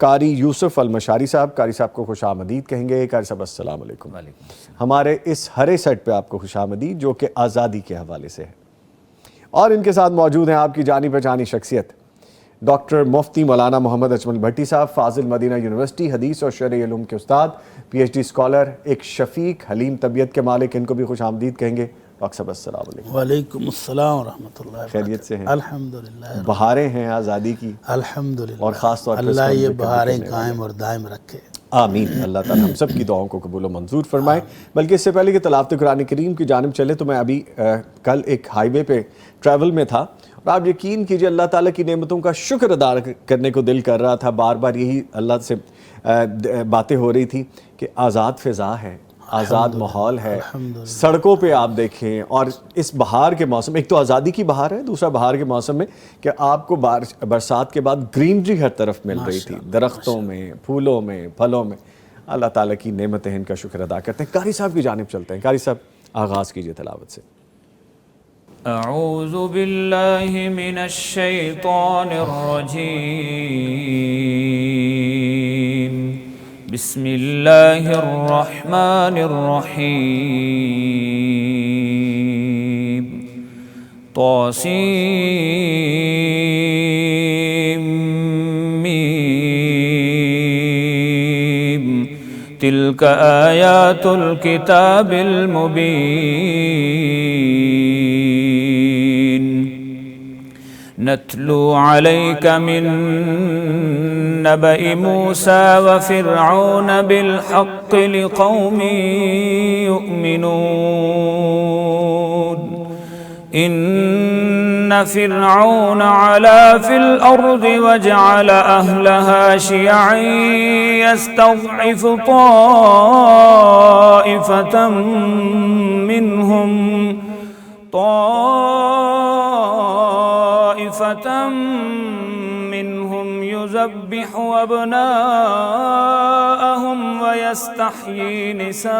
قاری یوسف المشاری صاحب. قاری صاحب کو خوش آمدید کہیں گے. قاری صاحب السلام علیکم. ہمارے اس ہرے سیٹ پہ آپ کو خوش آمدید جو کہ آزادی کے حوالے سے ہے. اور ان کے ساتھ موجود ہیں آپ کی جانی پہچانی شخصیت ڈاکٹر مفتی مولانا محمد اجمل بھٹی صاحب, فاضل مدینہ یونیورسٹی, حدیث اور شرعی علوم کے استاد, پی ایچ ڈی اسکالر, ایک شفیق حلیم طبیعت کے مالک. ان کو بھی خوش آمدید کہیں گے. ڈاکٹر صاحب السلام علیکم. وعلیکم السلام ورحمۃ اللہ. خیریت سے ہیں؟ الحمدللہ. بہاریں ہیں آزادی کی الحمدللہ, اور خاص طور پہ اللہ یہ بہاریں قائم اور دائم رکھے. آمین. اللہ تعالیٰ ہم سب کی دعاؤں کو قبول و منظور فرمائے. بلکہ اس سے پہلے کہ تلاوت قرآن کریم کی جانب چلے تو میں ابھی کل ایک ہائی وے پہ ٹریول میں تھا اور آپ یقین کیجئے اللہ تعالیٰ کی نعمتوں کا شکر ادا کرنے کو دل کر رہا تھا. بار بار یہی اللہ سے باتیں ہو رہی تھی کہ آزاد فضا ہے, آزاد ماحول ہے. سڑکوں پہ آپ دیکھیں اور اس بہار کے موسم, ایک تو آزادی کی بہار ہے, دوسرا بہار کے موسم میں کہ آپ کو برسات کے بعد گرینری ہر طرف مل رہی تھی, درختوں میں, پھولوں میں, پھلوں میں. اللہ تعالیٰ کی نعمتیں ان کا شکر ادا کرتے ہیں. قاری صاحب کی جانب چلتے ہیں. قاری صاحب آغاز کیجئے تلاوت سے. اعوذ باللہ من الشیطان الرجیم. بسم اللہ الرحمن الرحیم. طاسیم میم. تلک آیات الکتاب المبین. نتلو عليك من نبأ موسى وفرعون بالحق لقوم يؤمنون. إن فرعون علا في الأرض وجعل أهلها شيعا يستضعف طائفة منهم يذبح أبناءهم ويستحيي نساءهم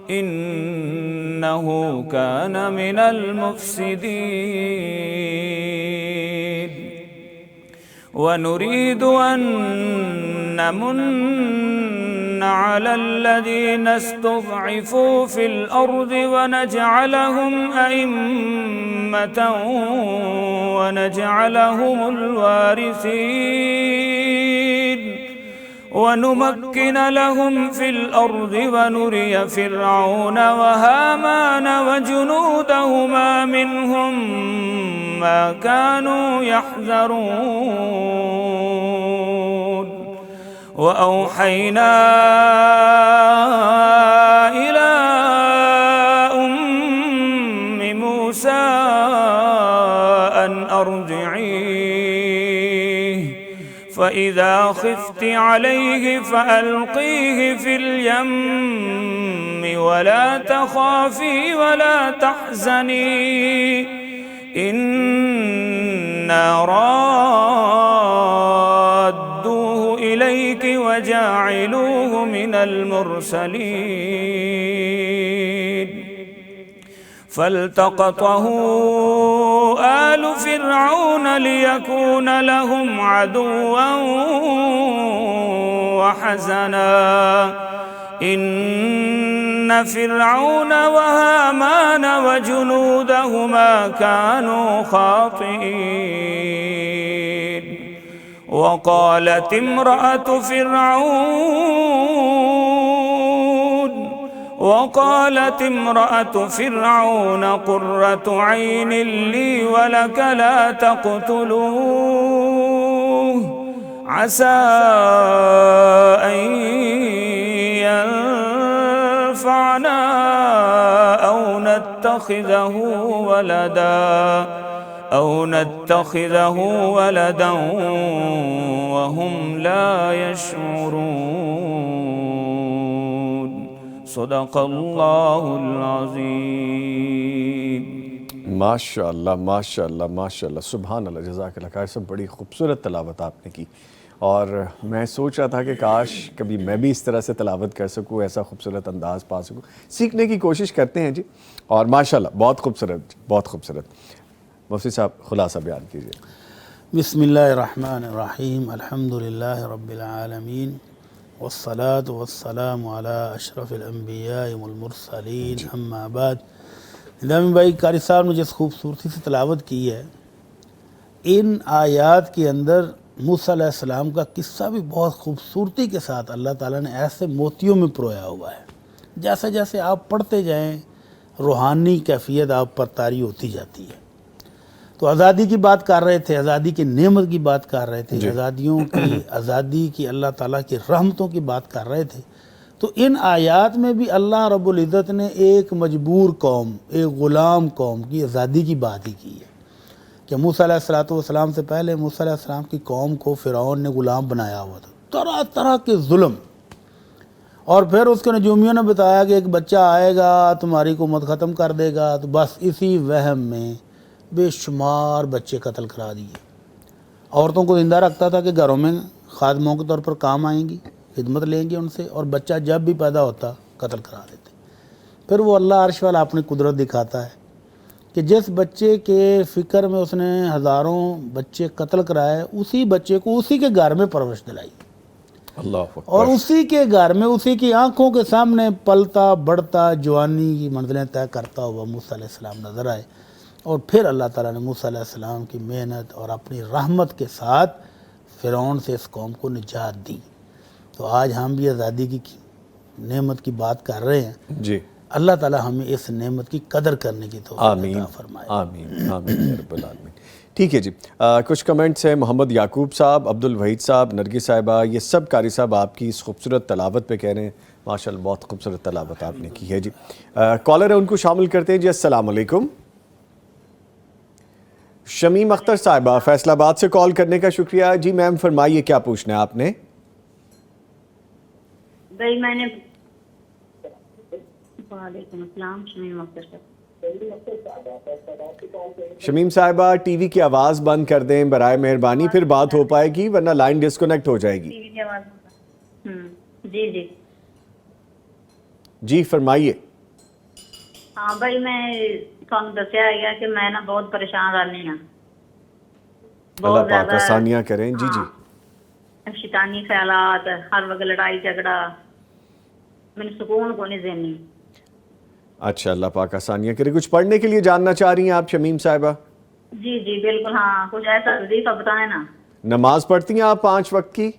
إنه كان من المفسدين. ونريد أن نمن على الذين استضعفوا في الأرض ونجعلهم أئمة ونجعلهم الوارثين ونمكن لهم في الأرض ونري فرعون وهامان وجنودهما منهم ما كانوا يحذرون. وأوحينا إلى أم موسى أن أرضعيه فإذا خفت عليه فألقيه في اليم ولا تخافي ولا تحزني إنا رادوه إليك وجاعلوه من المرسلين. فالتقطه آل فرعون ليكون لهم عدوا وحزنا إن فرعون وهامان وجنودهما كانوا خاطئين. وقالت امرأة فرعون قرة عين لي ولك لا تقتلوه عسى أن ينفعنا أو نتخذه ولدا وهم لا يشعرون. صدق اللہ العظیم. ماشاءاللہ ماشاءاللہ ماشاءاللہ, سبحان اللہ, جزاک اللہ. قاری صاحب بڑی خوبصورت تلاوت آپ نے کی اور میں سوچ رہا تھا کہ کاش کبھی میں بھی اس طرح سے تلاوت کر سکوں, ایسا خوبصورت انداز پا سکوں. سیکھنے کی کوشش کرتے ہیں جی, اور ماشاءاللہ بہت خوبصورت, بہت خوبصورت. مفتی صاحب خلاصہ بیان کیجیے. بسم اللہ الرحمن الرحیم الحمدللہ رب العالمین والصلاة والسلام علی اشرف الانبیاء والمرسلین اما بعد۔ نظامی بھائی قاری صاحب نے جس خوبصورتی سے تلاوت کی ہے، ان آیات کے اندر موسیٰ علیہ السلام کا قصہ بھی بہت خوبصورتی کے ساتھ اللہ تعالیٰ نے ایسے موتیوں میں پرویا ہوا ہے۔ جیسے جیسے آپ پڑھتے جائیں روحانی کیفیت آپ پر طاری ہوتی جاتی ہے۔ تو آزادی کی بات کر رہے تھے، آزادی کی نعمت کی بات کر رہے تھے، آزادی کی اللہ تعالیٰ کی رحمتوں کی بات کر رہے تھے۔ تو ان آیات میں بھی اللہ رب العزت نے ایک مجبور قوم، ایک غلام قوم کی آزادی کی بات ہی کی ہے کہ موسیٰ علیہ السلام سے پہلے موسیٰ علیہ السلام کی قوم کو فرعون نے غلام بنایا ہوا تھا، طرح طرح کے ظلم، اور پھر اس کے نجومیوں نے بتایا کہ ایک بچہ آئے گا تمہاری حکومت ختم کر دے گا، تو بس اسی وہم میں بے شمار بچے قتل کرا دیے۔ عورتوں کو زندہ رکھتا تھا کہ گھروں میں خادموں کے طور پر کام آئیں گی، خدمت لیں گے ان سے، اور بچہ جب بھی پیدا ہوتا قتل کرا دیتے۔ پھر وہ اللہ عرش والا اپنی قدرت دکھاتا ہے کہ جس بچے کے فکر میں اس نے ہزاروں بچے قتل کرائے، اسی بچے کو اسی کے گھر میں پرورش دلائی، اللہ اکبر، اور اسی کے گھر میں اسی کی آنکھوں کے سامنے پلتا بڑھتا جوانی کی منزلیں طے کرتا ہوا موسیٰ علیہ السلام نظر آئے۔ اور پھر اللہ تعالیٰ نے موسیٰ علیہ السلام کی محنت اور اپنی رحمت کے ساتھ فرعون سے اس قوم کو نجات دی۔ تو آج ہم بھی آزادی کی نعمت کی بات کر رہے ہیں۔ جی، اللہ تعالیٰ ہمیں اس نعمت کی قدر کرنے کی توفیق عطا فرمائے۔ آمین آمین یا رب العالمین۔ ٹھیک ہے جی، کچھ کمنٹس ہیں۔ محمد یعقوب صاحب، عبد الوحید صاحب، نرگس صاحبہ، یہ سب قاری صاحب آپ کی اس خوبصورت تلاوت پہ کہہ رہے ہیں ماشاءاللہ بہت خوبصورت تلاوت آپ نے کی ہے جی۔ کالر ہے، ان کو شامل کرتے ہیں جی۔ السلام علیکم۔ شمیم اختر صاحبہ فیصل آباد سے کال کرنے کا شکریہ جی۔ میم فرمائیے کیا پوچھنا ہے آپ نے؟ بھائی میں نے وعلیکم السلام، شمیم اختر شمیم صاحبہ ٹی وی کی آواز بند کر دیں برائے مہربانی، پھر بات ہو پائے گی ورنہ لائن ڈسکنیکٹ ہو جائے گی۔ ٹی وی کی آواز جی جی جی فرمائیے۔ ہاں بھائی، میں تھانوں دسیا ہے کہ میں نا بہت پریشان رہنی ہاں، اللہ پاک آسانیاں کریں۔ جی جی، شیطانی خیالات، ہر وقت لڑائی جھگڑا، میں سکون کو نہیں ذہنی۔ اچھا، اللہ پاک آسانیاں کرے۔ کچھ پڑھنے کے لیے جاننا چاہ رہی ہیں آپ شمیم صاحبہ؟ جی جی بالکل، ہاں کچھ ایسا وظیفہ بتائیں نا۔ نماز پڑھتی ہیں آپ 5 وقت کی؟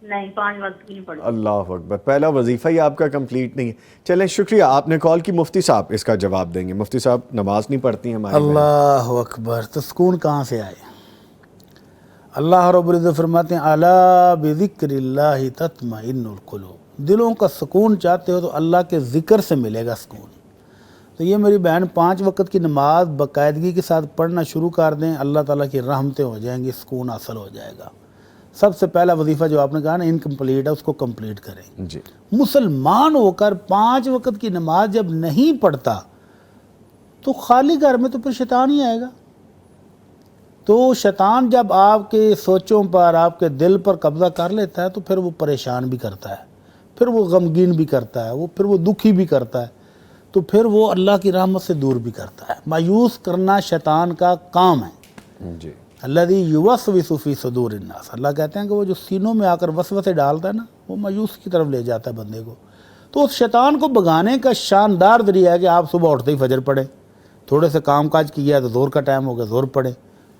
نہیں، 5 وقت کی نہیں پڑھتی۔ اللہ اکبر، پہلا وظیفہ ہی آپ کا کمپلیٹ نہیں ہے۔ چلیں شکریہ، آپ نے کال کی۔ مفتی صاحب اس کا جواب دیں گے۔ مفتی صاحب نماز نہیں پڑھتی ہیں ہماری بہن۔ اللہ اکبر، تو سکون کہاں سے آئے؟ اللہ رب العزت فرماتے ہیں الا بذکر اللہ تطمئن القلوب، دلوں کا سکون چاہتے ہو تو اللہ کے ذکر سے ملے گا سکون۔ تو یہ میری بہن 5 وقت کی نماز باقاعدگی کے ساتھ پڑھنا شروع کر دیں، اللہ تعالیٰ کی رحمتیں ہو جائیں گی، سکون حاصل ہو جائے گا۔ سب سے پہلا وظیفہ جو آپ نے کہا نا انکمپلیٹ ہے، اس کو کمپلیٹ کریں۔ جی، مسلمان ہو کر 5 وقت کی نماز جب نہیں پڑھتا تو خالی گھر میں تو پھر شیطان ہی آئے گا۔ تو شیطان جب آپ کے سوچوں پر، آپ کے دل پر قبضہ کر لیتا ہے تو پھر وہ پریشان بھی کرتا ہے، پھر وہ غمگین بھی کرتا ہے، پھر وہ دکھی بھی کرتا ہے، تو پھر وہ اللہ کی رحمت سے دور بھی کرتا ہے۔ مایوس کرنا شیطان کا کام ہے۔ جی، الذی یوسوس فی صدور الناس، اللہ کہتے ہیں کہ وہ جو سینوں میں آ کر وسوسے ڈالتا ہے نا، وہ مایوس کی طرف لے جاتا ہے بندے کو۔ تو اس شیطان کو بھگانے کا شاندار ذریعہ ہے کہ آپ صبح اٹھتے ہی فجر پڑھیں، تھوڑے سے کام کاج کیا ہے تو زور کا ٹائم ہو گیا زور پڑھیں،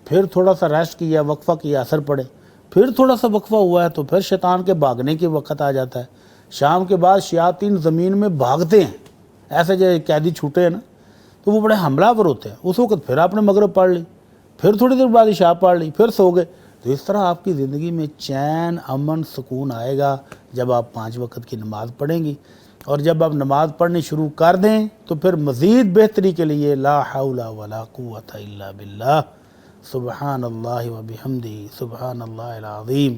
پھر تھوڑا سا ریسٹ کیا، وقفہ کیا، اثر پڑھے، پھر تھوڑا سا وقفہ ہوا ہے تو پھر شیطان کے بھاگنے کے وقت آ جاتا ہے۔ شام کے بعد شیاطین زمین میں بھاگتے ہیں، ایسے جو قیدی چھوٹے ہیں نا تو وہ بڑے حملہ ور ہوتے ہیں۔ اس وقت پھر آپ نے مغرب پڑھ لی، پھر تھوڑی دیر بعد عشاء پڑھ لی، پھر سو گئے۔ تو اس طرح آپ کی زندگی میں چین، امن، سکون آئے گا جب آپ 5 وقت کی نماز پڑھیں گی۔ اور جب آپ نماز پڑھنی شروع کر دیں تو پھر مزید بہتری کے لیے لا حول ولا قوت الا باللہ، سبحان اللہ وبحمدہ، سبحان اللہ العظیم،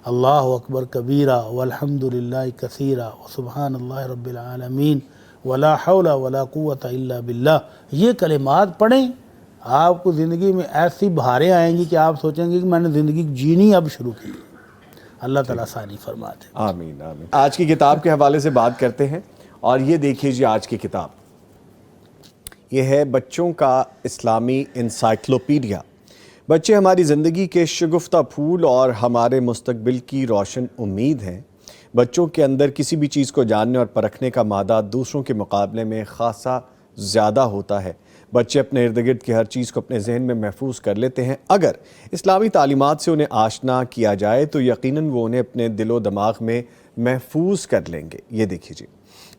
اللہ اکبر کبیرہ والحمد للہ کثیرہ وسبحان اللہ رب العالمین ولا حول ولا قوت الا باللہ، یہ کلمات پڑھیں۔ آپ کو زندگی میں ایسی بہاریں آئیں گی کہ آپ سوچیں گے کہ میں نے زندگی جینی اب شروع کی۔ اللہ تعالیٰ آسانی فرما دے۔ آمین آمین۔ آج کی کتاب کے حوالے سے بات کرتے ہیں، اور یہ دیکھیے جی آج کی کتاب یہ ہے بچوں کا اسلامی انسائکلوپیڈیا۔ بچے ہماری زندگی کے شگفتہ پھول اور ہمارے مستقبل کی روشن امید ہیں۔ بچوں کے اندر کسی بھی چیز کو جاننے اور پرکھنے کا مادہ دوسروں کے مقابلے میں خاصا زیادہ ہوتا ہے۔ بچے اپنے ارد گرد کی ہر چیز کو اپنے ذہن میں محفوظ کر لیتے ہیں۔ اگر اسلامی تعلیمات سے انہیں آشنا کیا جائے تو یقیناً وہ انہیں اپنے دل و دماغ میں محفوظ کر لیں گے۔ یہ دیکھیے جی،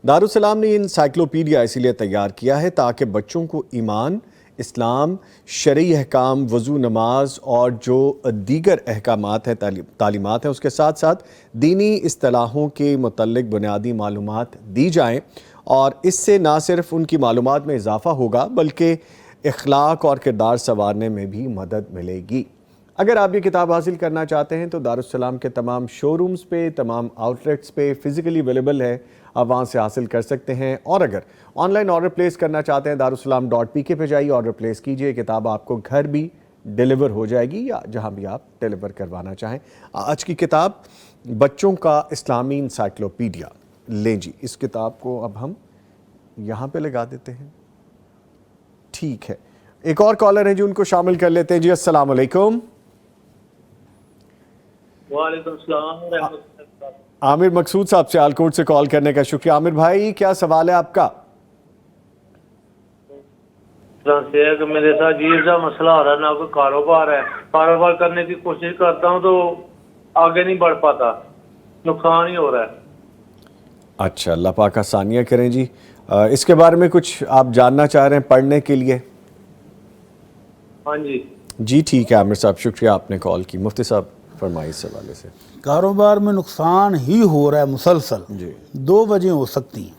دارالسلام نے یہ انسائکلوپیڈیا اسی لیے تیار کیا ہے تاکہ بچوں کو ایمان، اسلام، شرعی احکام، وضو، نماز اور جو دیگر احکامات ہیں، تعلیمات ہیں، اس کے ساتھ ساتھ دینی اصطلاحوں کے متعلق بنیادی معلومات دی جائیں، اور اس سے نہ صرف ان کی معلومات میں اضافہ ہوگا بلکہ اخلاق اور کردار سنوارنے میں بھی مدد ملے گی۔ اگر آپ یہ کتاب حاصل کرنا چاہتے ہیں تو دارالسلام کے تمام شو رومز پہ، تمام آؤٹ لیٹس پہ فزیکلی اویلیبل ہے، آپ وہاں سے حاصل کر سکتے ہیں۔ اور اگر آن لائن آرڈر پلیس کرنا چاہتے ہیں darussalam.pk پہ جائیے، آرڈر پلیس کیجئے، کتاب آپ کو گھر بھی ڈیلیور ہو جائے گی یا جہاں بھی آپ ڈیلیور کروانا چاہیں۔ آج کی کتاب بچوں کا اسلامی انسائکلوپیڈیا، لیں جی، اس کتاب کو اب ہم یہاں پہ لگا دیتے ہیں۔ ٹھیک ہے، ایک اور کالر ہیں جو ان کو شامل کر لیتے ہیں۔ جی السلام علیکم۔ وعلیکم السلام ورحمۃ اللہ۔ عامر مقصود صاحب سے آلکوٹ سے کال کرنے کا شکریہ۔ عامر بھائی، کیا سوال ہے آپ کا؟ کہ میرے ساتھ یہ سا مسئلہ ہو رہا ہے، نہ کوئی کاروبار ہے، کاروبار کرنے کی کوشش کرتا ہوں تو آگے نہیں بڑھ پاتا، نقصان ہی ہو رہا ہے۔ اچھا، اللہ پاک آسانیاں کریں جی۔ اس کے بارے میں کچھ آپ جاننا چاہ رہے ہیں پڑھنے کے لیے؟ ہاں جی جی ٹھیک ہے عامر صاحب، شکریہ آپ نے کال کی۔ مفتی صاحب فرمائیے اس حوالے سے۔ کاروبار میں نقصان ہی ہو رہا ہے مسلسل، جی، دو وجہ ہو سکتی ہیں۔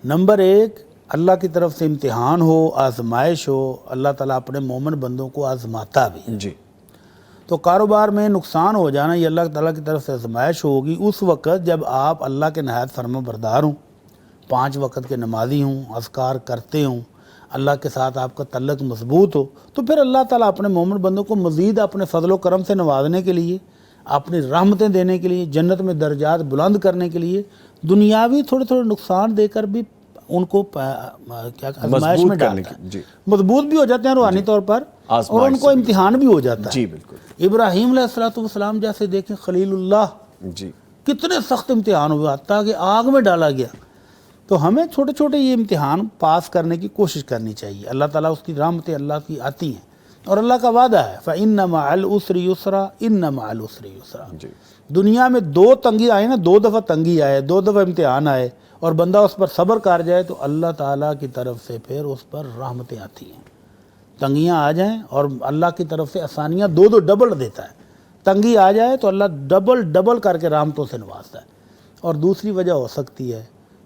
نمبر ایک، اللہ کی طرف سے امتحان ہو، آزمائش ہو، اللہ تعالیٰ اپنے مومن بندوں کو آزماتا بھی۔ جی، تو کاروبار میں نقصان ہو جانا یہ اللہ تعالیٰ کی طرف سے آزمائش ہوگی اس وقت جب آپ اللہ کے نہایت فرما بردار ہوں، 5 وقت کے نمازی ہوں، اذکار کرتے ہوں، اللہ کے ساتھ آپ کا تعلق مضبوط ہو، تو پھر اللہ تعالیٰ اپنے مومن بندوں کو مزید اپنے فضل و کرم سے نوازنے کے لیے، اپنی رحمتیں دینے کے لیے، جنت میں درجات بلند کرنے کے لیے دنیاوی تھوڑے تھوڑے نقصان دے کر بھی ان کو آزمائش میں ڈالتا ہے۔ جی، مضبوط بھی ہو جاتے ہیں روحانی طور پر، اور ان کو امتحان بھی ہو جاتا ہے۔ جی بالکل۔ ابراہیم علیہ السلام جیسے دیکھیں، خلیل اللہ، جی، کتنے سخت امتحان ہوئے، حتیٰ کہ آگ میں ڈالا گیا۔ تو ہمیں چھوٹے چھوٹے یہ امتحان پاس کرنے کی کوشش کرنی چاہیے۔ اللہ تعالیٰ اس کی رحمتیں اللہ کی آتی ہیں، اور اللہ کا وعدہ ہے فَإِنَّ مَعَ الْعُسْرِ يُسْرًا إِنَّ مَعَ الْعُسْرِ يُسْرًا۔ جی، دنیا میں 2 تنگی آئے نا، 2 دفعہ تنگی آئے، 2 دفعہ امتحان آئے، اور بندہ اس پر صبر کر جائے تو اللہ تعالیٰ کی طرف سے پھر اس پر رحمتیں آتی ہیں۔ تنگیاں آ جائیں اور اللہ کی طرف سے آسانیاں 2 ڈبل دیتا ہے۔ تنگی آ جائے تو اللہ ڈبل کر کے رحمتوں سے نوازتا ہے۔ اور دوسری وجہ ہو سکتی ہے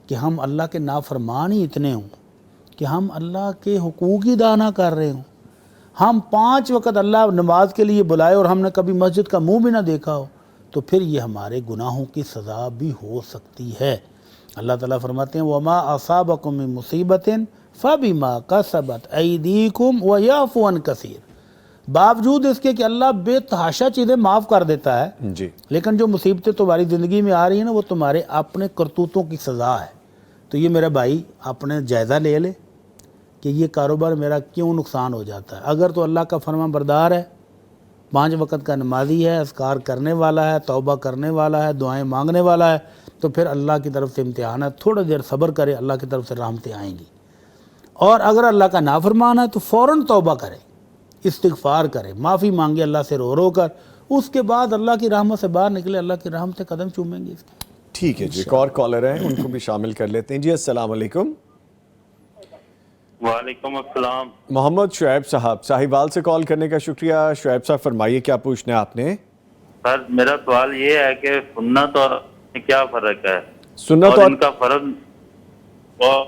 کہ ہم اللہ کے نافرمان ہی اتنے ہوں کہ ہم اللہ کے حقوق ہی ادا نہ کر رہے ہوں۔ ہم 5 وقت اللہ نماز کے لیے بلائے اور ہم نے کبھی مسجد کا منہ بھی نہ دیکھا ہو، تو پھر یہ ہمارے گناہوں کی سزا بھی ہو سکتی ہے۔ اللہ تعالیٰ فرماتے ہیں وَمَا أَصَابَكُم مِّن مُّصِيبَةٍ فَبِمَا كَسَبَتْ أَيْدِيكُمْ وَيَعْفُو عَن كَثِيرٍ۔ باوجود اس کے کہ اللہ بے تحاشا چیزیں معاف کر دیتا ہے، جی، لیکن جو مصیبتیں تمہاری زندگی میں آ رہی ہیں نا، وہ تمہارے اپنے کرتوتوں کی سزا ہے۔ تو یہ میرا بھائی اپنے جائزہ لے لے کہ یہ کاروبار میرا کیوں نقصان ہو جاتا ہے۔ اگر تو اللہ کا فرما بردار ہے، 5 وقت کا نمازی ہے، اذکار کرنے والا ہے، توبہ کرنے والا ہے، دعائیں مانگنے والا ہے، تو پھر اللہ کی طرف سے امتحان ہے، تھوڑا دیر صبر کرے، اللہ کی طرف سے رحمتیں آئیں گی۔ اور اگر اللہ کا نافرمان ہے تو فوراً توبہ کرے، استغفار کرے، معافی مانگے اللہ سے رو کر، اس کے بعد اللہ کی رحمت سے باہر نکلے، اللہ کی رحمت سے قدم چومیں گے اس کے۔ ٹھیک ہے جی، ایک اور کالر ہیں، ان کو بھی شامل کر لیتے ہیں۔ جی السلام علیکم۔ وعلیکم السلام۔ محمد شعیب صاحب، ساہیوال سے کال کرنے کا شکریہ۔ شعیب صاحب فرمائیے، کیا پوچھنا ہے آپ نے؟ سر میرا سوال یہ ہے کہ سنت اور میں کیا فرق ہے، سنت اور ان کا فرض اور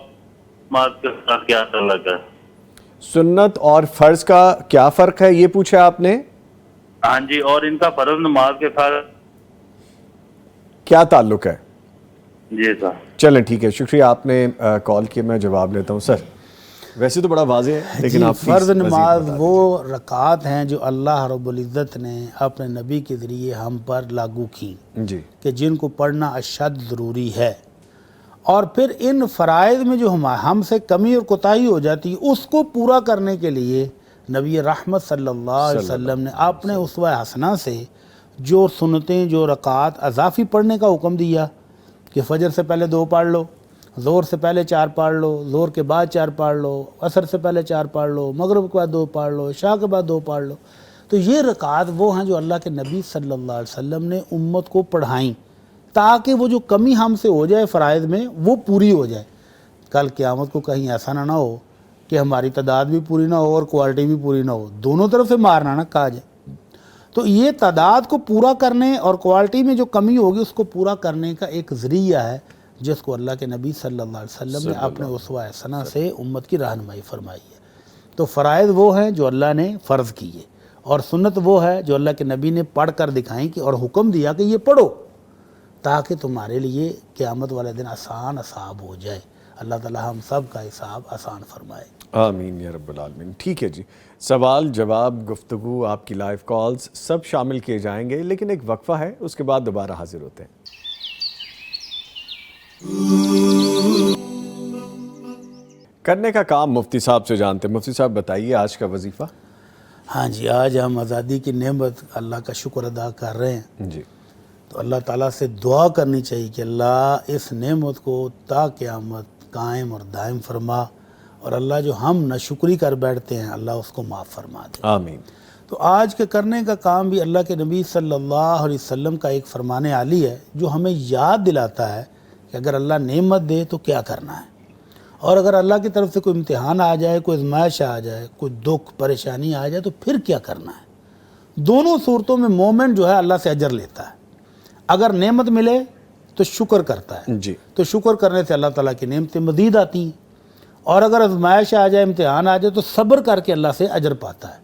نماز کے ساتھ کیا تعلق ہے؟ سنت اور فرض کا کیا فرق ہے، یہ پوچھا آپ نے؟ ہاں جی، اور ان کا فرض نماز کے ساتھ کیا تعلق ہے؟ جی سر۔ چلیں ٹھیک ہے، شکریہ آپ نے کال کیا، میں جواب لیتا ہوں۔ سر ویسے تو بڑا واضح ہے، لیکن جی، آپ فرض مزید نماز بتا وہ رکعات ہیں جو اللہ رب العزت نے اپنے نبی کے ذریعے ہم پر لاگو کی، دیجیے۔ جی، کہ جن کو پڑھنا اشد ضروری ہے۔ اور پھر ان فرائض میں جو ہم سے کمی اور کوتاہی ہو جاتی ہے، اس کو پورا کرنے کے لیے نبی رحمت صلی اللہ علیہ وسلم نے اپنے اسوہ حسنہ سے جو سنتیں، جو رکعات اضافی پڑھنے کا حکم دیا کہ فجر سے پہلے 2 پڑھ لو، ظہر سے پہلے 4 پڑھ لو، ظہر کے بعد 4 پڑھ لو، عصر سے پہلے 4 پڑھ لو، مغرب کے بعد 2 پڑھ لو، عشاء کے بعد 2 پڑھ لو، تو یہ رکعات وہ ہیں جو اللہ کے نبی صلی اللہ علیہ وسلم نے امت کو پڑھائیں تاکہ وہ جو کمی ہم سے ہو جائے فرائض میں وہ پوری ہو جائے۔ کل قیامت کو کہیں ایسا نہ ہو کہ ہماری تعداد بھی پوری نہ ہو اور کوالٹی بھی پوری نہ ہو، دونوں طرف سے مارنا نہ کہا جائے۔ تو یہ تعداد کو پورا کرنے اور کوالٹی میں جو کمی ہوگی اس کو پورا کرنے کا ایک ذریعہ ہے جس کو اللہ کے نبی صلی اللہ علیہ وسلم نے اپنے اسوہ حسنہ سے امت کی رہنمائی فرمائی ہے۔ تو فرائض وہ ہیں جو اللہ نے فرض کیے اور سنت وہ ہے جو اللہ کے نبی نے پڑھ کر دکھائیں کہ اور حکم دیا کہ یہ پڑھو تاکہ تمہارے لیے قیامت والے دن آسان حساب ہو جائے۔ اللہ تعالی ہم سب کا حساب آسان فرمائے، آمین یا رب العالمین۔ ٹھیک ہے جی، سوال جواب، گفتگو، آپ کی لائیو کالز سب شامل کیے جائیں گے، لیکن ایک وقفہ ہے، اس کے بعد دوبارہ حاضر ہوتے ہیں۔ کرنے کا کام مفتی صاحب سے جانتے ہیں۔ مفتی صاحب بتائیے آج کا وظیفہ۔ ہاں جی، آج ہم آزادی کی نعمت اللہ کا شکر ادا کر رہے ہیں، جی تو اللہ تعالیٰ سے دعا کرنی چاہیے کہ اللہ اس نعمت کو تا قیامت قائم اور دائم فرما، اور اللہ جو ہم ناشکری کر بیٹھتے ہیں اللہ اس کو معاف فرما دے، آمین۔ تو آج کے کرنے کا کام بھی اللہ کے نبی صلی اللہ علیہ وسلم کا ایک فرمان عالی ہے جو ہمیں یاد دلاتا ہے کہ اگر اللہ نعمت دے تو کیا کرنا ہے، اور اگر اللہ کی طرف سے کوئی امتحان آ جائے، کوئی آزمائش آ جائے، کوئی دکھ پریشانی آ جائے تو پھر کیا کرنا ہے۔ دونوں صورتوں میں مومن جو ہے اللہ سے اجر لیتا ہے۔ اگر نعمت ملے تو شکر کرتا ہے، جی تو شکر کرنے سے اللہ تعالیٰ کی نعمتیں مزید آتی ہیں، اور اگر آزمائش آ جائے، امتحان آ جائے تو صبر کر کے اللہ سے اجر پاتا ہے۔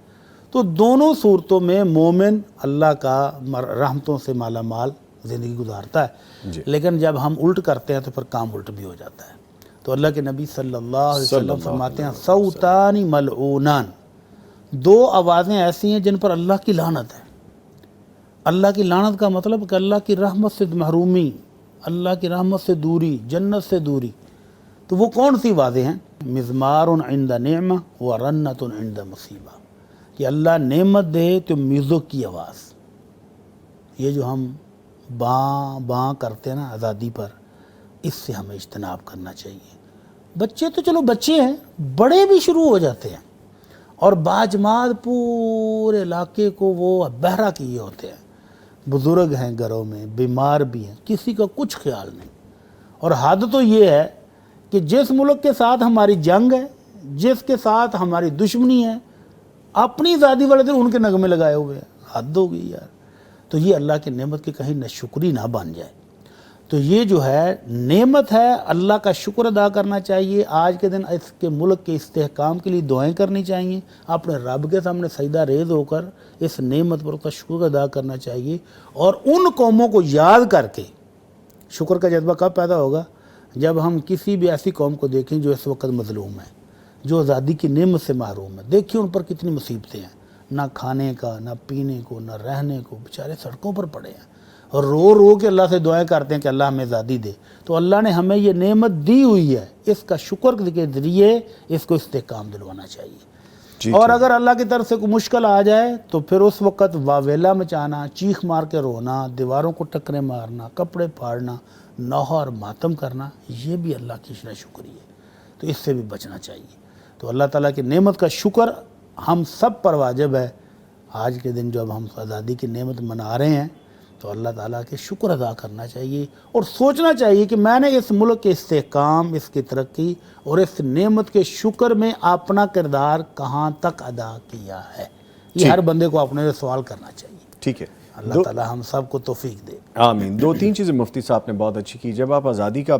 تو دونوں صورتوں میں مومن اللہ کا رحمتوں سے مالا مال زندگی گزارتا ہے، جی لیکن جب ہم الٹ کرتے ہیں تو پھر کام الٹ بھی ہو جاتا ہے۔ تو اللہ کے نبی صلی اللہ علیہ وسلم فرماتے ہیں صوتان ملعونان، 2 آوازیں ایسی ہیں جن پر اللہ کی لعنت ہے۔ اللہ کی لعنت کا مطلب کہ اللہ کی رحمت سے محرومی، اللہ کی رحمت سے دوری، جنت سے دوری۔ تو وہ کون سی آوازیں ہیں؟ مزمار عند نعمہ و رنت عند مصیبہ، کہ اللہ نعمت دے تو میوزک کی آواز، یہ جو ہم باں باں کرتے ہیں نا آزادی پر، اس سے ہمیں اجتناب کرنا چاہیے۔ بچے تو چلو بچے ہیں، بڑے بھی شروع ہو جاتے ہیں، اور باجماعت پورے علاقے کو وہ بہرا کیے ہوتے ہیں۔ بزرگ ہیں گھروں میں، بیمار بھی ہیں، کسی کا کچھ خیال نہیں۔ اور حد تو یہ ہے کہ جس ملک کے ساتھ ہماری جنگ ہے، جس کے ساتھ ہماری دشمنی ہے، اپنی آزادی والے دن ان کے نغمے لگائے ہوئے ہیں۔ حد ہو گئی یار۔ تو یہ اللہ کی نعمت کی کہیں ناشکری نہ بن جائے۔ تو یہ جو ہے نعمت ہے، اللہ کا شکر ادا کرنا چاہیے۔ آج کے دن اس کے ملک کے استحکام کے لیے دعائیں کرنی چاہیے، اپنے رب کے سامنے سجدہ ریز ہو کر اس نعمت پر اس کا شکر ادا کرنا چاہیے، اور ان قوموں کو یاد کر کے شکر کا جذبہ کب پیدا ہوگا؟ جب ہم کسی بھی ایسی قوم کو دیکھیں جو اس وقت مظلوم ہے، جو آزادی کی نعمت سے محروم ہے۔ دیکھیں ان پر کتنی مصیبتیں ہیں، نہ کھانے کا، نہ پینے کو، نہ رہنے کو، بیچارے سڑکوں پر پڑے ہیں، اور رو رو کے اللہ سے دعائیں کرتے ہیں کہ اللہ ہمیں آزادی دے۔ تو اللہ نے ہمیں یہ نعمت دی ہوئی ہے، اس کا شکر کے ذریعے اس کو استحکام دلوانا چاہیے۔ جی اور اگر اللہ کی طرف سے کوئی مشکل آ جائے تو پھر اس وقت واویلا مچانا، چیخ مار کے رونا، دیواروں کو ٹکریں مارنا، کپڑے پھاڑنا، نوحہ اور ماتم کرنا، یہ بھی اللہ کی ناشکری ہے۔ تو اس سے بھی بچنا چاہیے۔ تو اللہ تعالیٰ کی نعمت کا شکر ہم سب پر واجب ہے۔ آج کے دن جب ہم آزادی کی نعمت منا رہے ہیں تو اللہ تعالیٰ کے شکر ادا کرنا چاہیے، اور سوچنا چاہیے کہ میں نے اس ملک کے استحکام، اس کی ترقی اور اس نعمت کے شکر میں اپنا کردار کہاں تک ادا کیا ہے۔ یہ ہر بندے کو اپنے سے سوال کرنا چاہیے۔ ٹھیک ہے، اللہ تعالیٰ ہم سب کو توفیق دے۔ آمین۔ 2-3 چیزیں مفتی صاحب نے بہت اچھی کی۔ جب آپ آزادی کا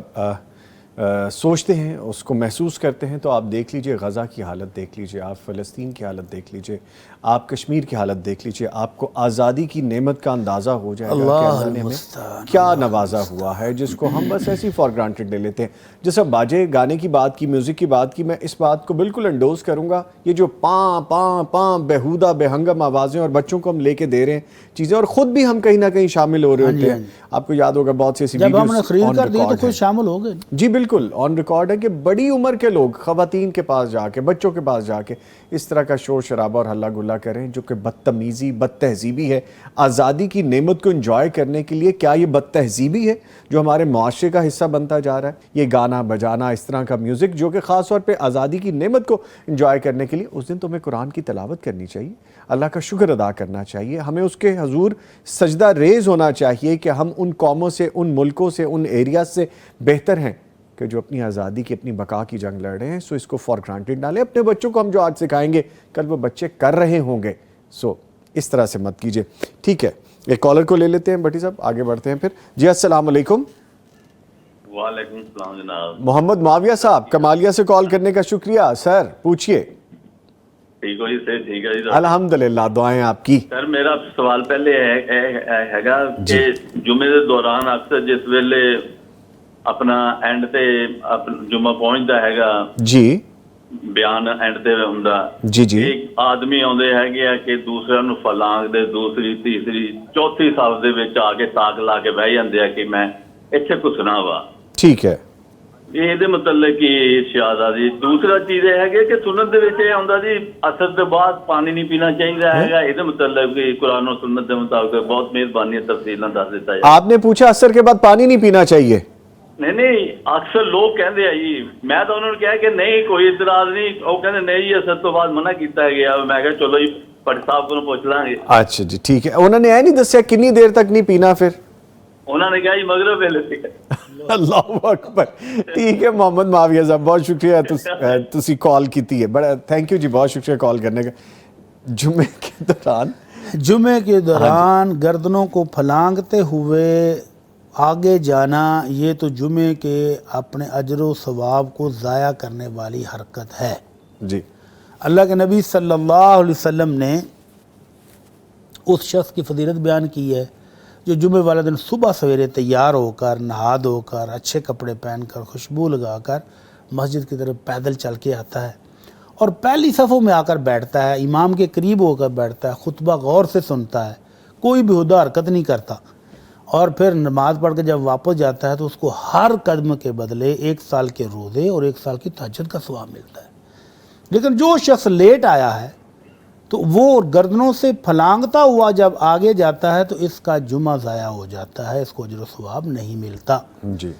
سوچتے ہیں، اس کو محسوس کرتے ہیں، تو آپ دیکھ لیجئے غزہ کی حالت دیکھ لیجئے، آپ فلسطین کی حالت دیکھ لیجئے، آپ کشمیر کی حالت دیکھ لیجئے، آپ کو آزادی کی نعمت کا اندازہ ہو جائے گا کہ اللہ نے ہمیں کیا نوازا ہوا ہے، جس کو ہم بس ایسی فار گرانٹڈ لے لیتے ہیں۔ جیسا باجے گانے کی بات کی، میوزک کی بات کی، میں اس بات کو بالکل انڈوز کروں گا۔ یہ جو پاں پاں پاں بےہودہ بے ہنگم آوازیں، اور بچوں کو ہم لے کے دے رہے ہیں چیزیں، اور خود بھی ہم کہیں نہ کہیں شامل ہو رہے ہوتے ہیں۔ آپ کو یاد ہوگا بہت سی ایسی جب ہم نے ویڈیوز خرید کر دی تو خود شامل ہو گئے۔ جی بالکل۔ بالکل آن ریکارڈ ہے کہ بڑی عمر کے لوگ خواتین کے پاس جا کے، بچوں کے پاس جا کے اس طرح کا شور شرابہ اور ہلا گلا کریں، جو کہ بدتمیزی، بد تہذیبی ہے۔ آزادی کی نعمت کو انجوائے کرنے کے لیے کیا یہ بد تہذیبی ہے جو ہمارے معاشرے کا حصہ بنتا جا رہا ہے؟ یہ گانا بجانا، اس طرح کا میوزک جو کہ خاص طور پہ آزادی کی نعمت کو انجوائے کرنے کے لیے، اس دن تمہیں قرآن کی تلاوت کرنی چاہیے، اللہ کا شکر ادا کرنا چاہیے، ہمیں اس کے حضور سجدہ ریز ہونا چاہیے کہ ہم ان قوموں سے، ان ملکوں سے، ان ایریاز سے بہتر ہیں کہ جو اپنی آزادی کی، اپنی بقا کی جنگ لڑ رہے ہیں۔ سو اس کو فار گرانٹیڈ نہ لیں۔ اپنے بچوں کو ہم جو آج سکھائیں گے کل وہ بچے کر رہے ہوں گے، سو اس طرح سے مت کیجئے۔ ٹھیک ہے، ایک کالر کو لے لیتے ہیں بٹی صاحب، آگے بڑھتے ہیں پھر۔ جی السلام علیکم۔ وعلیکم السلام جناب۔ محمد معاویہ صاحب، کمالیہ سے کال کرنے کا شکریہ سر، پوچھئے۔ ٹھیک ہو جی، صحیح ٹھیک ہے جی۔ الحمدللہ، دعائیں آپ کی۔ سر میرا سوال پہلے ہے گا کہ جمعے دے دوران اکثر جس ویلے اپنا اینڈ تے جمعہ پہنچتا ہے گا، جی بیان اینڈ تے ہوندا، جی جی ایک آدمی آندے ہے گیا کہ دوسرے نو فلانگ دے، دوسری تیسری چوتھی صف دے وچ آ کے تاک لا کے بہ جاندے ہیں کہ میں ایتھے کسنا وا۔ ٹھیک ہے، یہ دے مطلب کہ ارشاد جی۔ دوسرا چیز یہ ہے کہ سنت دے وچ یہ ہوندا جی اثر دے بعد پانی نہیں پینا چاہیے ہے، یہ مطلب کہ قرآن و سنت دے مطابق بہت مہربانی ہے، تفصیلاں دس دیتا ہے۔ آپ نے پوچھا اثر کے بعد پانی نہیں پینا چاہیے؟ نہیں اکثر لوگ کہندے ہیں جی، میں تو انہوں نے کہا کہ نہیں کوئی اعتراض نہیں، وہ کہندے نہیں جی اثر تو بعد منع کیتا ہے گیا۔ میں کہا چلو جی پٹ صاحب کو پوچھ لیں گے۔ اچھا جی ٹھیک ہے، انہوں نے نہیں دسیا کنی دیر تک نہیں پینا پھر؟ انہوں نے کہا جی مغرب ویلے تک۔ اللہ اکبر، ٹھیک ہے محمد معاویہ صاحب، بہت شکریہ تسی کال کیتی ہے، بڑا تھینک یو جی، بہت شکریہ کال کرنے کا۔ جمعے کے دوران گردنوں کو پھلانگتے ہوئے آگے جانا، یہ تو جمعے کے اپنے اجر و ثواب کو ضائع کرنے والی حرکت ہے۔ جی اللہ کے نبی صلی اللہ علیہ وسلم نے اس شخص کی فضیلت بیان کی ہے جو جمعے والے دن صبح سویرے تیار ہو کر، نہا دھو کر، اچھے کپڑے پہن کر، خوشبو لگا کر مسجد کی طرف پیدل چل کے آتا ہے اور پہلی صفوں میں آ کر بیٹھتا ہے، امام کے قریب ہو کر بیٹھتا ہے، خطبہ غور سے سنتا ہے، کوئی بیہودہ حرکت نہیں کرتا، اور پھر نماز پڑھ کے جب واپس جاتا ہے تو اس کو ہر قدم کے بدلے 1 سال کے روزے اور 1 سال کی تہجد کا ثواب ملتا ہے۔ لیکن جو شخص لیٹ آیا ہے تو وہ گردنوں سے پھلانگتا ہوا جب آگے جاتا ہے تو اس کا جمعہ ضائع ہو جاتا ہے، اس کو اجر و ثواب نہیں ملتا۔ جی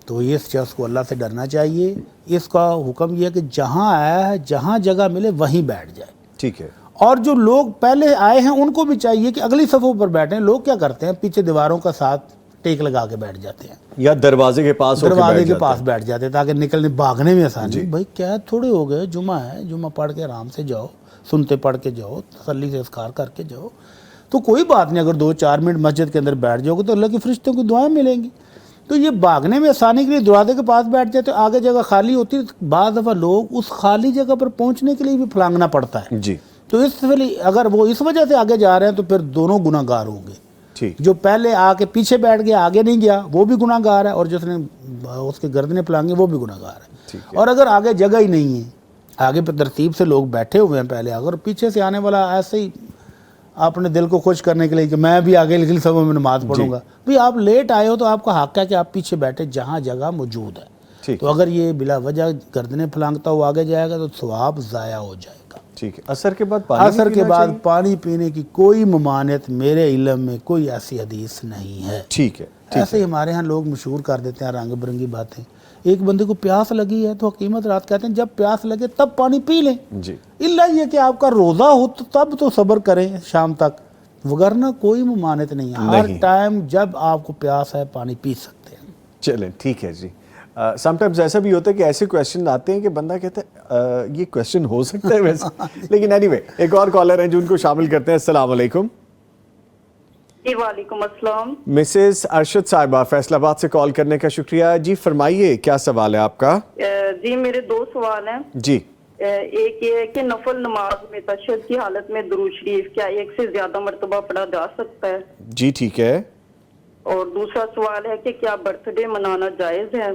تو اس شخص کو اللہ سے ڈرنا چاہیے۔ اس کا حکم یہ ہے کہ جہاں آیا ہے، جہاں جگہ ملے وہیں بیٹھ جائے۔ ٹھیک ہے، اور جو لوگ پہلے آئے ہیں ان کو بھی چاہیے کہ اگلی صفوں پر بیٹھیں۔ لوگ کیا کرتے ہیں، پیچھے دیواروں کا ساتھ ٹیک لگا کے بیٹھ جاتے ہیں، یا دروازے کے پاس دروازے کے پاس بیٹھ جاتے ہیں تاکہ نکلنے بھاگنے میں آسانی۔ بھائی کیا تھوڑے ہو گئے، جمعہ ہے، جمعہ پڑھ کے آرام سے جاؤ، سنتے پڑھ کے جاؤ، تسلی سے اذکار کر کے جاؤ، تو کوئی بات نہیں۔ اگر 2-4 منٹ مسجد کے اندر بیٹھ جاؤ گے تو اللہ کے فرشتوں کی دعائیں ملیں گی۔ تو یہ بھاگنے میں آسانی کے لیے دروازے کے پاس بیٹھ جاتے، آگے جگہ خالی ہوتی ہے، بعض دفعہ لوگ اس خالی جگہ پر پہنچنے کے لیے بھی پھلانگنا پڑتا ہے۔ جی تو اس اگر وہ اس وجہ سے آگے جا رہے ہیں تو پھر دونوں گناہ گار ہوں گے۔ ٹھیک، جو پہلے آ کے پیچھے بیٹھ گیا، آگے نہیں گیا، وہ بھی گناہ گار ہے، اور جس نے اس کے گردنیں پھلانگی وہ بھی گناہ گار ہے۔ اور اگر آگے جگہ ہی نہیں ہے، آگے پہ ترتیب سے لوگ بیٹھے ہوئے ہیں پہلے، اگر پیچھے سے آنے والا ایسے ہی اپنے دل کو خوش کرنے کے لیے کہ میں بھی آگے اگلی صفوں میں نماز پڑھوں گا، بھئی آپ لیٹ آئے ہو تو آپ کا حق ہے کہ آپ پیچھے بیٹھے جہاں جگہ موجود ہے۔ تو اگر یہ بلا وجہ گردنیں پھلانگتا ہوا آگے جائے گا تو ثواب ضائع ہو جائے گا۔ ٹھیک ہے، اثر کے بعد پانی پینے کی کوئی ممانعت میرے علم میں کوئی ایسی حدیث نہیں ہے۔ ٹھیک ہے، ایسے ہی ہمارے ہاں لوگ مشہور کر دیتے ہیں رنگ برنگی باتیں۔ ایک بندے کو پیاس لگی ہے تو حکیمت رات کہتے ہیں جب پیاس لگے تب پانی پی لیں، جی اللہ یہ کہ آپ کا روزہ ہو تو تب تو صبر کریں شام تک، وگرنہ کوئی ممانعت نہیں ہے، ہر ٹائم جب آپ کو پیاس ہے پانی پی سکتے ہیں۔ چلیں ٹھیک ہے جی۔ سم ٹائمز ایسا بھی ہوتا ہے کہ ایسے کویشچن آتے ہیں کہ بندہ کہتا ہے یہ کویشچن ہو سکتا ہے ویسے، لیکن اینی وے ایک اور کالر ہیں جو ان کو شامل کرتے ہیں۔ السلام علیکم۔ جی وعلیکم السلام۔ مسز ارشد صاحبہ فیصل آباد سے کال کرنے کا شکریہ جی، فرمائیے کیا سوال ہے آپ کا؟ جی میرے 2 سوال ہیں۔ جی، ایک یہ ہے کہ نفل نماز میں تشہد کی حالت میں درود شریف کیا 1 سے زیادہ مرتبہ پڑھا جا سکتا ہے؟ جی ٹھیک ہے۔ اور دوسرا سوال ہے کہ کیا برتھ ڈے منانا جائز ہے؟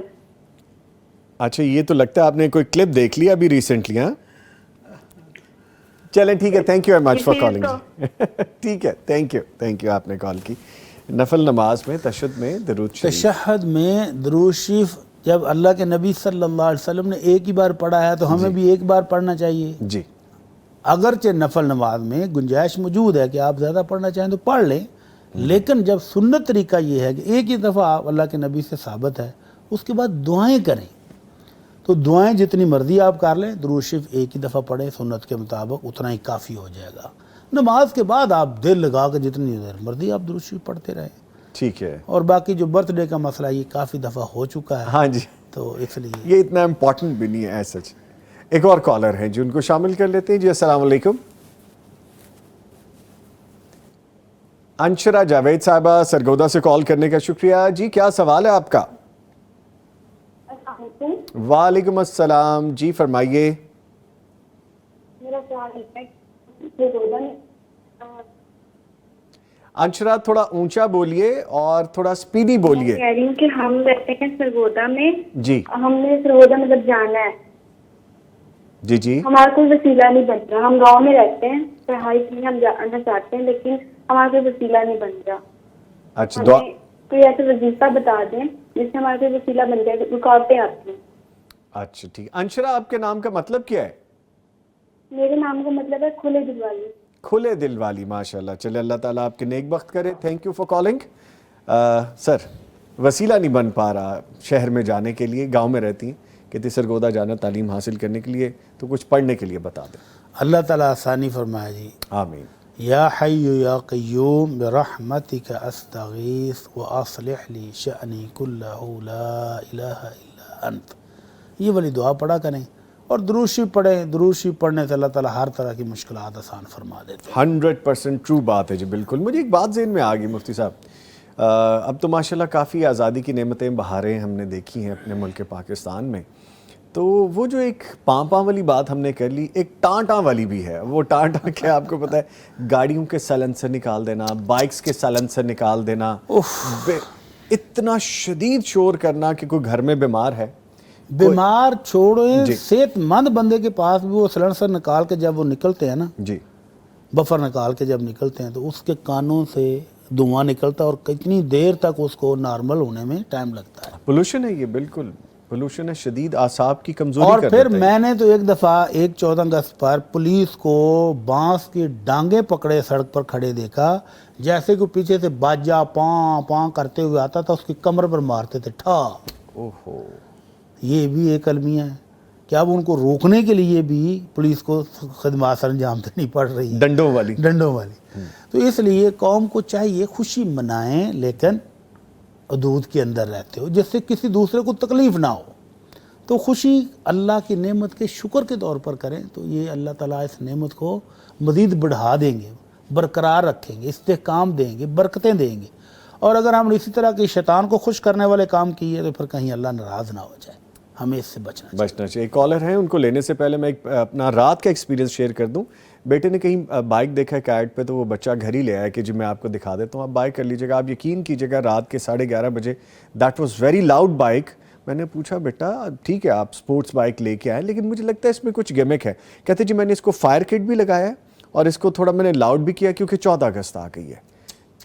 اچھا یہ تو لگتا ہے آپ نے کوئی کلپ دیکھ لیا ابھی ریسنٹلی، ہاں چلیں ٹھیک ہے، thank you very much for calling. ٹھیک ہے، تھینک یو آپ نے کال کی۔ نفل نماز میں تشہد میں درود شریف، تشہد میں درود شریف جب اللہ کے نبی صلی اللہ علیہ وسلم نے ایک ہی بار پڑھا ہے تو ہمیں بھی ایک بار پڑھنا چاہیے. جی اگرچہ نفل نماز میں گنجائش موجود ہے کہ آپ زیادہ پڑھنا چاہیں تو پڑھ لیں، لیکن جب سنت طریقہ یہ ہے کہ ایک ہی دفعہ آپ اللہ کے نبی سے ثابت ہے، اس کے بعد دعائیں کریں. تو دعائیں جتنی مرضی آپ کر لیں، درود شریف ایک ہی دفعہ پڑھیں سنت کے مطابق، اتنا ہی کافی ہو جائے گا. نماز کے بعد آپ دل لگا کے جتنی دیر مرضی آپ درود شریف پڑھتے رہیں. ٹھیک ہے. اور باقی جو برتھ ڈے کا مسئلہ یہ کافی دفعہ ہو چکا ہے، ہاں جی، تو اس لیے یہ اتنا امپورٹنٹ بھی نہیں ہے ایسا. ایک اور کالر ہیں جی، ان کو شامل کر لیتے ہیں. جی السلام علیکم. انشرا جاوید صاحبہ سرگودا سے کال کرنے کا شکریہ. جی کیا سوال ہے آپ کا؟ وعلیکم السلام. جی فرمائیے. میرا سوال ہے سرگودا میں انشرا تھوڑا اونچا بولیے اور تھوڑا سپیڈی بولیے. کہہ رہی ہوں کہ ہم رہتے ہیں سرگودا میں. جی ہم نے سرگودا مطلب جانا ہے. جی جی ہمارا کوئی وسیلہ نہیں بن رہا. ہم گاؤں میں رہتے ہیں، پڑھائی کے لیے ہم جانا چاہتے ہیں، لیکن ہمارا کوئی وسیلہ نہیں بن رہا. اچھا دعا. ہمیں کوئی ایسا وظیفہ بتا دیں جس سے ہمارا کوئی وسیلہ بن جائے. رکاوٹیں آتی ہیں. اچھا ٹھیک. انشرا آپ کے نام کا مطلب کیا ہے؟ میرے نام کا مطلب ہے کھلے دل والی. کھلے دل والی. ماشاءاللہ. چلے اللہ تعالیٰ آپ کے نیک بخت کرے. Thank you for calling. Sir وسیلہ نہیں بن پا رہا شہر میں جانے کے لیے، گاؤں میں رہتی ہیں، کہتی سرگودا جانا تعلیم حاصل کرنے کے لیے، تو کچھ پڑھنے کے لیے بتا دیں. اللہ تعالیٰ آسانی فرمائے جی. آمین. یا حی یا قیوم برحمتک استغیث واصلح لی شأنی کلہ لا الہ الا انت. یہ والی دعا پڑھا کریں اور درود شریف پڑھیں. درود شریف پڑھنے سے اللہ تعالیٰ ہر طرح کی مشکلات آسان فرما دیتے ہیں. 100% ٹرو بات ہے جی. بالکل. مجھے ایک بات ذہن میں آ گئی مفتی صاحب. اب تو ماشاءاللہ کافی آزادی کی نعمتیں بہاریں ہم نے دیکھی ہیں اپنے ملک پاکستان میں، تو وہ جو ایک پاں والی بات ہم نے کر لی، ایک ٹاں والی بھی ہے. وہ ٹاں کیا آپ کو پتہ ہے؟ گاڑیوں کے سائلنسر نکال دینا، بائکس کے سائلنسر نکال دینا، اتنا شدید شور کرنا کہ کوئی گھر میں بیمار ہے. بیمار چھوڑیں، صحت مند بندے کے پاس بھی وہ سلنسر نکال کے جب وہ نکلتے ہیں نا، جی بفر نکال کے جب نکلتے ہیں تو اس کے کانوں سے دھواں نکلتا ہے اور کتنی دیر تک اس کو نارمل ہونے میں ٹائم لگتا ہے. پولوشن ہے یہ. بالکل پولوشن ہے شدید، اعصاب کی کمزوری اور کر پھر دیتا ہے. میں نے تو ایک دفعہ 14 اگست پر پولیس کو بانس کی ڈانگیں پکڑے سڑک پر کھڑے دیکھا، جیسے کہ پیچھے سے باجا پاں پاں کرتے ہوئے آتا تھا، اس کی کمر پر مارتے تھے ٹھا. اوہو. یہ بھی ایک المیہ ہے کہ اب ان کو روکنے کے لیے بھی پولیس کو خدمات سر انجام دینی پڑ رہی ہے، ڈنڈوں والی. تو اس لیے قوم کو چاہیے خوشی منائیں لیکن حدود کے اندر رہتے ہو، جس سے کسی دوسرے کو تکلیف نہ ہو. تو خوشی اللہ کی نعمت کے شکر کے طور پر کریں تو یہ اللہ تعالیٰ اس نعمت کو مزید بڑھا دیں گے، برقرار رکھیں گے، استحکام دیں گے، برکتیں دیں گے. اور اگر ہم اسی طرح کے شیطان کو خوش کرنے والے کام کیے تو پھر کہیں اللہ ناراض نہ ہو جائے. ہمیں اس سے بچنا چاہیے. ایک کالر ہیں، ان کو لینے سے پہلے میں اپنا رات کا ایکسپیرینس شیئر کر دوں. بیٹے نے کہیں بائک دیکھا ہے کیٹ پہ، تو وہ بچہ گھر ہی لے آیا کہ جی میں آپ کو دکھا دیتا ہوں، آپ بائک کر لیجیے گا. آپ یقین کیجیے گا رات کے 11:30 بجے، that was very loud bike. میں نے پوچھا بیٹا ٹھیک ہے آپ سپورٹس بائک لے کے آئے لیکن مجھے لگتا ہے اس میں کچھ گیمک ہے. کہتے جی میں نے اس کو فائر کٹ بھی لگایا ہے اور اس کو تھوڑا میں نے لاؤڈ بھی کیا کیونکہ 14 اگست آ گئی ہے.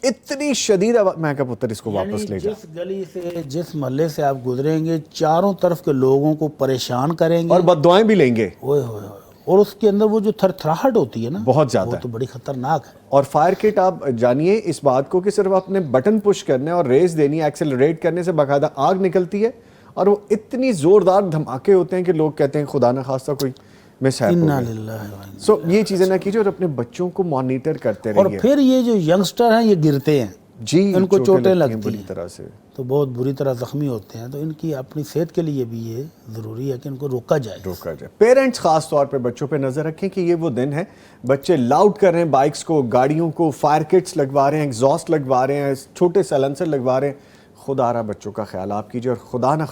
اتنی شدید میں کہا پتر اس کو واپس لے جا. جس گلی سے جس محلے سے آپ گزریں گے چاروں طرف کے لوگوں کو پریشان کریں گے اور بد دعائیں بھی لیں گے. اور اس کے اندر وہ جو تھرتھراہٹ ہوتی ہے نا بہت زیادہ، وہ تو بڑی خطرناک ہے. اور فائر کٹ آپ جانیے اس بات کو کہ صرف اپنے بٹن پش کرنے اور ریس دینی ہے، ایکسلریٹ کرنے سے باقاعدہ آگ نکلتی ہے اور وہ اتنی زوردار دھماکے ہوتے ہیں کہ لوگ کہتے ہیں خدا نہ خواستہ کوئی مس ہیپ ہو گئی. سو یہ چیزیں نہ کیجیے اور اپنے بچوں کو مانیٹر کرتے رہیے. اور پھر یہ جو ینگسٹر ہیں یہ گرتے ہیں جی، ان کو چوٹیں لگتی بری ہیں طرح سے، تو بہت بری طرح زخمی ہوتے ہیں. تو ان کی اپنی صحت کے لیے بھی یہ ضروری ہے کہ ان کو روکا جائے. پیرنٹس خاص طور پہ بچوں پہ نظر رکھیں کہ یہ وہ دن ہے بچے لاؤڈ کر رہے ہیں بائکس کو، گاڑیوں کو، فائر کٹس لگوا رہے ہیں، ایگزاسٹ لگوا رہے ہیں، چھوٹے سائلنسر لگوا رہے ہیں. خدا رہا بچوں کا خیال آپ کیجیے. اور خدا نہ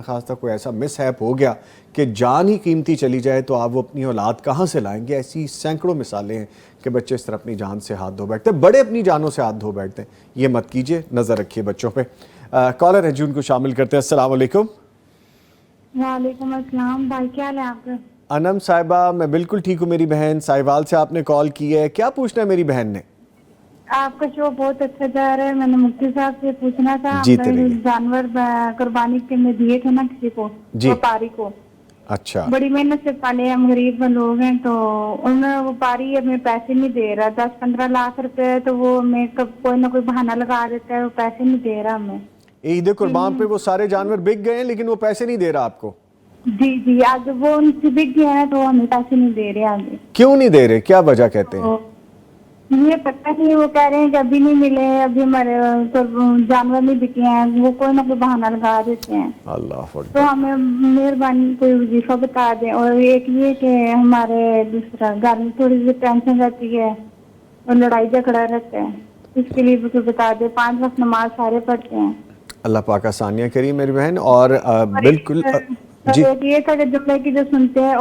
خواستہ کوئی ایسا مس ہیپ ہو گیا کہ جان ہی قیمتی چلی جائے تو آپ وہ اپنی اولاد کہاں سے لائیں گے؟ ایسی سینکڑوں مثالیں ہیں کہ بچے اس طرح اپنی جان سے ہاتھ دھو بیٹھتے ہیں، بڑے اپنی جانوں سے ہاتھ دھو بیٹھتے ہیں. یہ مت کیجیے، نظر رکھیے بچوں پہ. کالر ہے جی، ان کو شامل کرتے ہیں. السلام علیکم. وعلیکم السلام. بھائی کیا حال ہے آپ کا؟ انم صاحبہ میں بالکل ٹھیک ہوں. میری بہن سائیوال سے آپ نے کال کی ہے، کیا پوچھنا ہے میری بہن نے؟ آپ کا شو بہت اچھا جا رہا ہے. میں نے مفتی صاحب سے پوچھنا تھا, جی، ہم چلیے. جانور قربانی کے میں دیے تھے نا کسی کو, جی. وپاری کو. اچھا. بڑی محنت سے پالے, ہم غریب لوگ ہیں, تو ان میں وپاری ہمیں پیسے نہیں دے رہا. 10-15 لاکھ روپے, تو وہ ہمیں کوئی نہ کوئی بہانہ لگا دیتا ہے, وہ پیسے نہیں دے رہا ہمیں. عید قربان پہ وہ سارے جانور بک گئے ہیں لیکن وہ پیسے نہیں دے رہا آپ کو. جی آج وہ ان سے بک گیا ہے تو ہمیں پیسے نہیں دے رہے آگے. کیوں نہیں دے رہے, کیا وجہ کہتے ہیں؟ یہ پتہ نہیں, وہ کہہ رہے ہیں کہ ابھی نہیں ملے, ابھی ہمارے جانور نہیں بکے ہیں, وہ کوئی نہ کوئی بہانہ لگا دیتے ہیں. اللہ تو اکبر. ہمیں مہربانی کوئی وظیفہ بتا دیں. اور ایک یہ کہ ہمارے دوسرا گھر میں تھوڑی سی ٹینشن رہتی ہے اور لڑائی جھگڑا رہتا ہے, اس کے لیے بھی کوئی بتا دے. 5 وقت نماز سارے پڑھتے ہیں. اللہ پاک آسانیاں کری میری بہن. اور بالکل جی, ایک یہ تھا کہ جمعے کی جو سنتے ہیں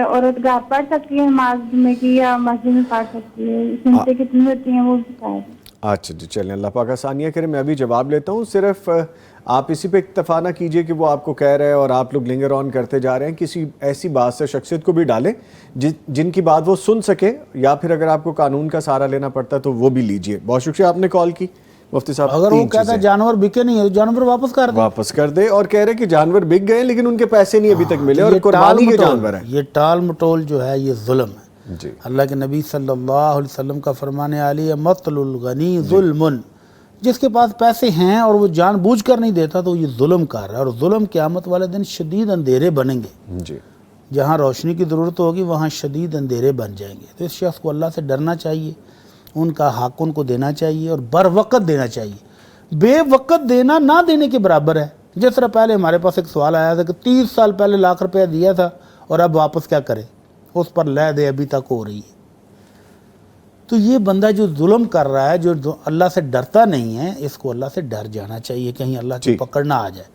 عورت گھر پڑھ سکتی ہے نماز جمعے کی, یا مسجد میں پڑھ سکتی ہے؟ سنتے کتنی ہوتی ہیں وہ بتائیں. اچھا جی, چلیں اللہ پاک آسانیاں کرے. میں ابھی جواب لیتا ہوں. صرف آپ اسی پہ اکتفا نہ کیجئے کہ وہ آپ کو کہہ رہے ہیں اور آپ لوگ لنگر آن کرتے جا رہے ہیں. کسی ایسی بات سے شخصیت کو بھی ڈالیں جن کی بات وہ سن سکے, یا پھر اگر آپ کو قانون کا سہارا لینا پڑتا ہے تو وہ بھی لیجئے. بہت شکریہ آپ نے کال کی مفتی صاحب. اگر وہ کہتا ہے جانور بکے نہیں ہے, جانور واپس کر دے. اور کہہ رہے کہ جانور بک گئے لیکن ان کے پیسے نہیں ابھی تک ملے, اور قربانی کے جانور ہیں. یہ ٹال مٹول جو ہے یہ ظلم ہے. جی. اللہ کے نبی صلی اللہ علیہ وسلم کا فرمان عالی ہے, مطل الغنی ظلم. جس کے پاس پیسے ہیں اور وہ جان بوجھ کر نہیں دیتا تو یہ ظلم کر رہا ہے. اور ظلم قیامت والے دن شدید اندھیرے بنیں گے. جی. جہاں روشنی کی ضرورت ہوگی وہاں شدید اندھیرے بن جائیں گے. تو اس شخص کو اللہ سے ڈرنا چاہیے, ان کا حق ان کو دینا چاہیے اور بر وقت دینا چاہیے. بے وقت دینا نہ دینے کے برابر ہے. جس طرح پہلے ہمارے پاس ایک سوال آیا تھا کہ 30 سال پہلے لاکھ روپیہ دیا تھا اور اب واپس کیا کرے, اس پر لے دے ابھی تک ہو رہی ہے. تو یہ بندہ جو ظلم کر رہا ہے, جو اللہ سے ڈرتا نہیں ہے, اس کو اللہ سے ڈر جانا چاہیے, کہیں اللہ کی پکڑ نہ آ جائے.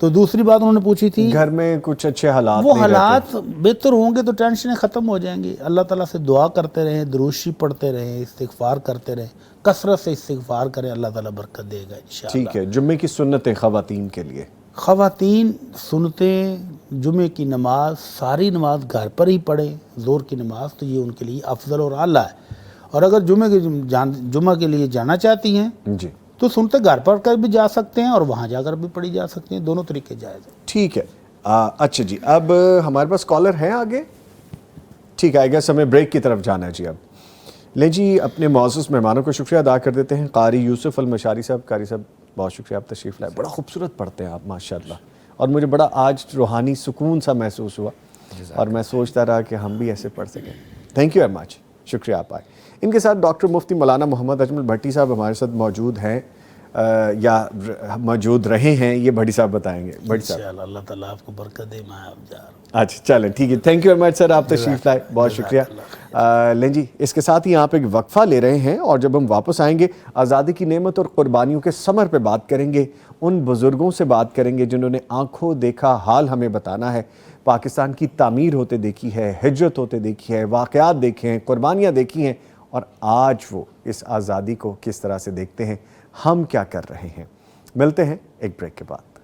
تو دوسری بات انہوں نے پوچھی تھی, گھر میں کچھ اچھے حالات وہ نہیں حالات بہتر ہوں گے تو ٹینشنیں ختم ہو جائیں گی. اللہ تعالیٰ سے دعا کرتے رہیں, درود شریف پڑھتے رہیں, استغفار کرتے رہیں, کثرت سے استغفار کریں, اللہ تعالیٰ برکت دے گا انشاءاللہ. ٹھیک ہے. جمعے کی سنتیں خواتین کے لیے. خواتین سنتیں, جمعے کی نماز, ساری نماز گھر پر ہی پڑھیں. زور کی نماز تو یہ ان کے لیے افضل اور اعلیٰ ہے. اور اگر جمعہ کے لیے جانا چاہتی ہیں جی تو سنتے گھر پر کر بھی جا سکتے ہیں اور وہاں جا کر بھی پڑھی جا سکتے ہیں. دونوں طریقے جائز ہیں. ٹھیک ہے. اچھا جی, اب ہمارے پاس کالر ہیں آگے. ٹھیک ہے, آئی گیس ہمیں بریک کی طرف جانا ہے. جی اب لیں جی, اپنے معزز مہمانوں کو شکریہ ادا کر دیتے ہیں. قاری یوسف المشاری صاحب. قاری صاحب بہت شکریہ, آپ تشریف لائے. بڑا خوبصورت پڑھتے ہیں آپ ماشاءاللہ, اور مجھے بڑا آج روحانی سکون سا محسوس ہوا, اور میں سوچتا رہا کہ ہم بھی ایسے پڑھ سکیں. تھینک یو ویری مچ, شکریہ آپ آئے. ان کے ساتھ ڈاکٹر مفتی مولانا محمد اجمل بھٹی صاحب ہمارے ساتھ موجود ہیں, یا موجود رہے ہیں, یہ بھٹی صاحب بتائیں گے. بھٹی صاحب انشاءاللہ اللہ تعالیٰ آپ کو برکت دے. میں آپ جا رہا ہوں. اچھا چلیں ٹھیک ہے. تھینک یو ویری مچ سر, آپ تشریف لائے, بہت شکریہ. لیں جی, اس کے ساتھ ہی آپ ایک وقفہ لے رہے ہیں, اور جب ہم واپس آئیں گے آزادی کی نعمت اور قربانیوں کے ثمر پہ بات کریں گے. ان بزرگوں سے بات کریں گے جنہوں نے آنکھوں دیکھا حال ہمیں بتانا ہے. پاکستان کی تعمیر ہوتے دیکھی ہے, ہجرت ہوتے دیکھی ہے, واقعات دیکھے ہیں, قربانیاں دیکھی ہیں, اور آج وہ اس آزادی کو کس طرح سے دیکھتے ہیں, ہم کیا کر رہے ہیں. ملتے ہیں ایک بریک کے بعد.